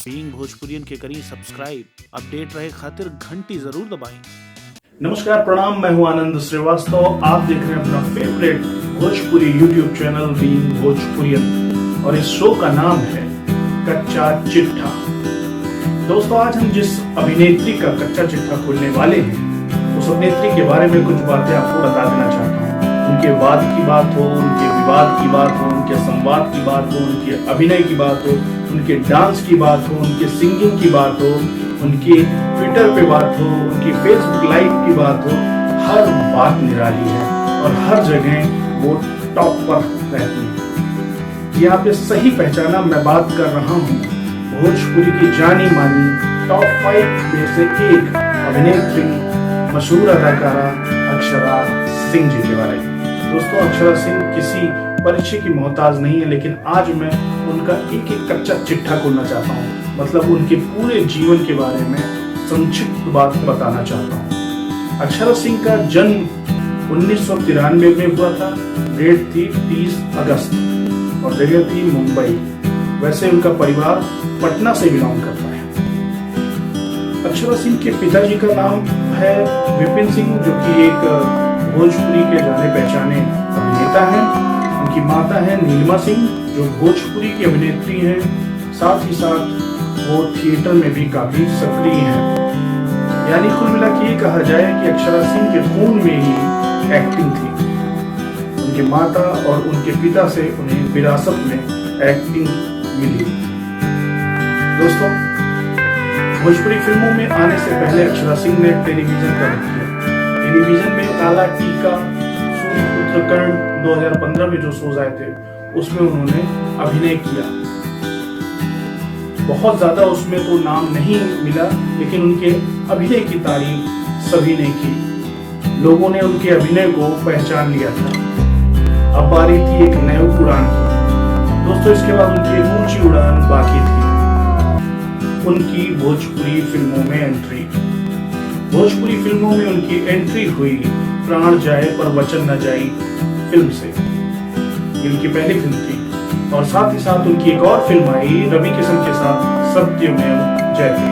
Being भोजपुरियन के करी subscribe, update रहे खातिर घंटी जरूर दबाएं। नमस्कार, प्रणाम। मैं हूं आनंद श्रीवास्तव। आप देख रहे हैं अपना favourite Bhojpuri YouTube channel being Bhojpurian और इस शो का नाम है कच्चा चिट्ठा। दोस्तों, आज हम जिस अभिनेत्री का कच्चा चिट्ठा खोलने वाले हैं उस अभिनेत्री के बारे में कुछ बातें आपको बता देना चाहता हूँ। उनके वाद की बात हो, उनके विवाद की बात हो, उनके संवाद की बात हो, उनके अभिनय की बात हो, उनके डांस की बात हो, उनके सिंगिंग की बात हो, उनकी ट्विटर पे बात हो, उनकी फेसबुक लाइव की बात हो, हर बात निराली है और हर जगह वो टॉप पर रहती है। यहाँ पे सही पहचाना, मैं बात कर रहा हूँ भोजपुरी की जानी मानी टॉप 5 में से एक अभिनेत्री, मशहूर अदाकारा अक्षरा सिंह जी के बारे में। दोस्तों, अक्षरा सिंह किसी परिचय की मोहताज नहीं है, लेकिन आज मैं उनका एक एक कच्चा चिट्ठा खोलना चाहता हूँ। मतलब उनके पूरे जीवन के बारे में संक्षिप्त बात बताना चाहता हूँ। अक्षरा सिंह का जन्म 1993 में हुआ था। डेट थी 30 अगस्त और जगह थी मुंबई। वैसे उनका परिवार पटना से बिलोंग करता है। अक्षरा सिंह के पिताजी का नाम है विपिन सिंह, जो कि एक भोजपुरी के जाने पहचाने अभिनेता हैं। उनकी माता है नीलिमा सिंह, जो भोजपुरी की अभिनेत्री हैं। साथ ही साथ वो थिएटर में भी काफी सक्रिय हैं। यानी कुल मिला के ये कहा जाए कि अक्षरा सिंह के खून में ही एक्टिंग थी। उनके माता और उनके पिता से उन्हें विरासत में एक्टिंग मिली। दोस्तों, भोजपुरी फिल्मों में आने से पहले अक्षरा सिंह ने टेलीविजन का रुख किया। टेलीविजन में काला टीका, सूर्यपुत्र कर्ण 2015 में जो शोज आए थे उसमें उन्होंने अभिनय किया। बहुत ज्यादा उसमें तो नाम नहीं मिला, लेकिन उनके अभिनय की तारीफ सभी ने की। लोगों ने उनके अभिनय को पहचान लिया था। अब बारी थी एक नई उड़ान की। दोस्तों, इसके बाद उनकी एक ऊंची उड़ान बाकी थी, उनकी भोजपुरी फिल्मों में एंट्री। भोजपुरी फिल्मों में उनकी एंट्री हुई प्राण जाए पर वचन न जाई फिल्म से। ये उनकी पहली फिल्म थी और साथ ही साथ उनकी एक और फिल्म आई रवि किशन के साथ, सत्यमेव जयते,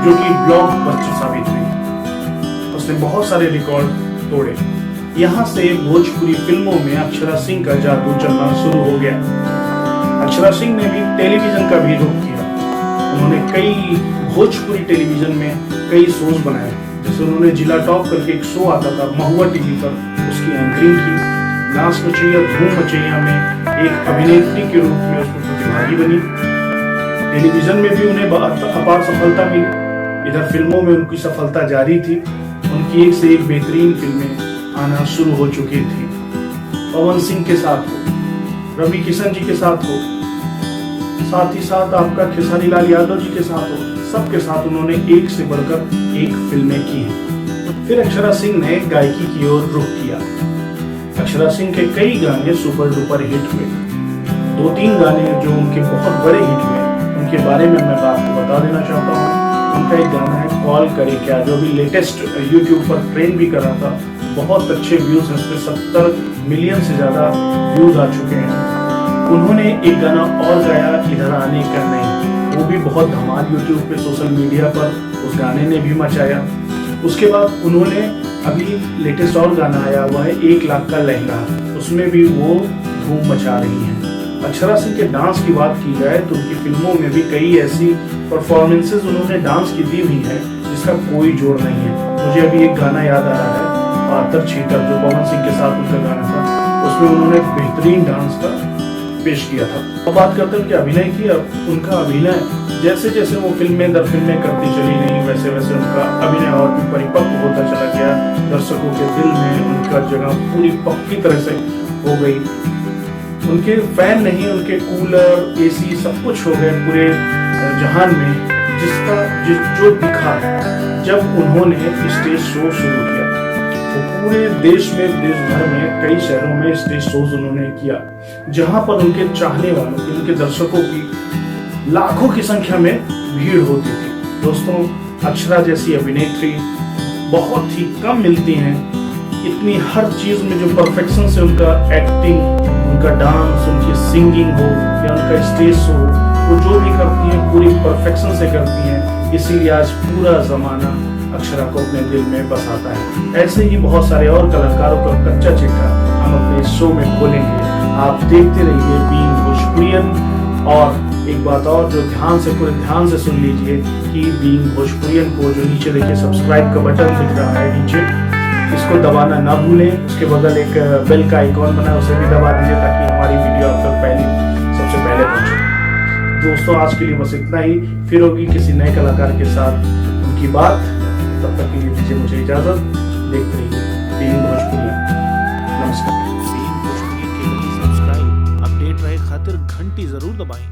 जो कि ब्लॉकबस्टर साबित हुई। उसने बहुत सारे रिकॉर्ड तोड़े। यहाँ से भोजपुरी फिल्मों में अक्षरा सिंह का जादू चलना शुरू हो गया। अक्षरा सिंह ने भी टेलीविजन का भी रुख किया। उन्होंने कई भोजपुरी टेलीविजन में कई शोज बनाए। जैसे उन्होंने जिला टॉप करके एक शो आता था महुआ टीवी पर, उसकी एंकरिंग की। नाच मचैया धूम मचैया में एक अभिनेत्री के रूप में उसमें प्रतिभागी बनी। टेलीविजन में भी उन्हें अपार सफलता मिली। इधर फिल्मों में उनकी सफलता जारी थी। उनकी एक से एक बेहतरीन फिल्में आना शुरू हो चुकी थी। पवन सिंह के साथ हो, रवि किशन जी के साथ हो, साथ ही साथ आपका खेसारी लाल यादव जी के साथ हो, सबके साथ उन्होंने एक से बढ़कर एक फिल्में की हैं। फिर अक्षरा सिंह ने गायकी की ओर रुख किया। अक्षरा सिंह के कई गाने सुपर डुपर हिट हुए। 2-3 गाने जो उनके बहुत बड़े हिट हुए, उनके बारे में मैं आपको बता देना चाहता हूँ। उनका एक गाना है कॉल करे क्या, जो भी लेटेस्ट यूट्यूब पर ट्रेंड भी कर रहा था। बहुत अच्छे व्यूज हैं, उसमें 70 मिलियन से ज्यादा व्यूज आ चुके हैं। उन्होंने एक गाना और गाया, इधर आने का नहीं, वो भी बहुत धमाल यूट्यूब पे, सोशल मीडिया पर उस गाने ने भी मचाया। उसके बाद उन्होंने अभी लेटेस्ट और गाना आया हुआ है 1 लाख का लहंगा, उसमें भी वो धूम मचा रही हैं। अक्षरा सिंह के डांस की बात की जाए तो उनकी फिल्मों में भी कई ऐसी परफॉर्मेंसेज उन्होंने डांस की दी हुई है जिसका कोई जोड़ नहीं है। मुझे अभी एक गाना याद आ रहा है, पातर छीतर, जो पवन सिंह के साथ उनका गाना था। उसमें उन्होंने बेहतरीन डांस का पेश किया था। अब बात करते हैं कि अभिनय की। अब उनका अभिनय जैसे जैसे वो फिल्में दर फिल्में करती चली गई, वैसे वैसे उनका अभिनय और भी परिपक्व होता चला गया। दर्शकों के दिल में उनका जगह पूरी पक्की तरह से हो गई। उनके फैन नहीं, उनके कूलर, एसी सब कुछ हो गए पूरे जहान में। जो दिखा जब उन्होंने स्टेज शो शुरू किया, तो पूरे देश में, देश भर में कई शहरों में स्टेज शोज उन्होंने किया, जहां पर उनके चाहने वालों की, उनके दर्शकों की लाखों की संख्या में भीड़ होती थी। दोस्तों, अक्षरा जैसी अभिनेत्री बहुत ही कम मिलती हैं। इतनी हर चीज में जो परफेक्शन से उनका एक्टिंग, उनका डांस, उनकी सिंगिंग हो या उनका स्टेज शो हो, वो जो भी करती हैं पूरी परफेक्शन से करती हैं, इसीलिए आज पूरा ज़माना अक्षरा को अपने दिल में बसाता है। ऐसे ही बहुत सारे और कलाकारों का कच्चा चिट्ठा हम अपने शो में खोलेंगे। आप देखते रहिए बीइंग भोजपुरियन। और एक बात और जो पूरे ध्यान से सुन लीजिए कि बीइंग भोजपुरियन को जो नीचे देखिए सब्सक्राइब का बटन दिख रहा है नीचे, इसको दबाना ना भूलें। उसके बगल एक बेल का आइकॉन बना है, उसे भी दबा दीजिए ताकि हमारी वीडियो आप तक सबसे पहले पहुंचे। दोस्तों आज के लिए बस इतना ही, फिर होगी किसी नए कलाकार के साथ उनकी बात। तब तक के लिए दीजिए मुझे इजाजत। देखते रहिए बीइंग भोजपुरियन। नमस्कार। बीइंग भोजपुरी के लिए सब्सक्राइब, अपडेट रहे खातिर घंटी जरूर दबाएं।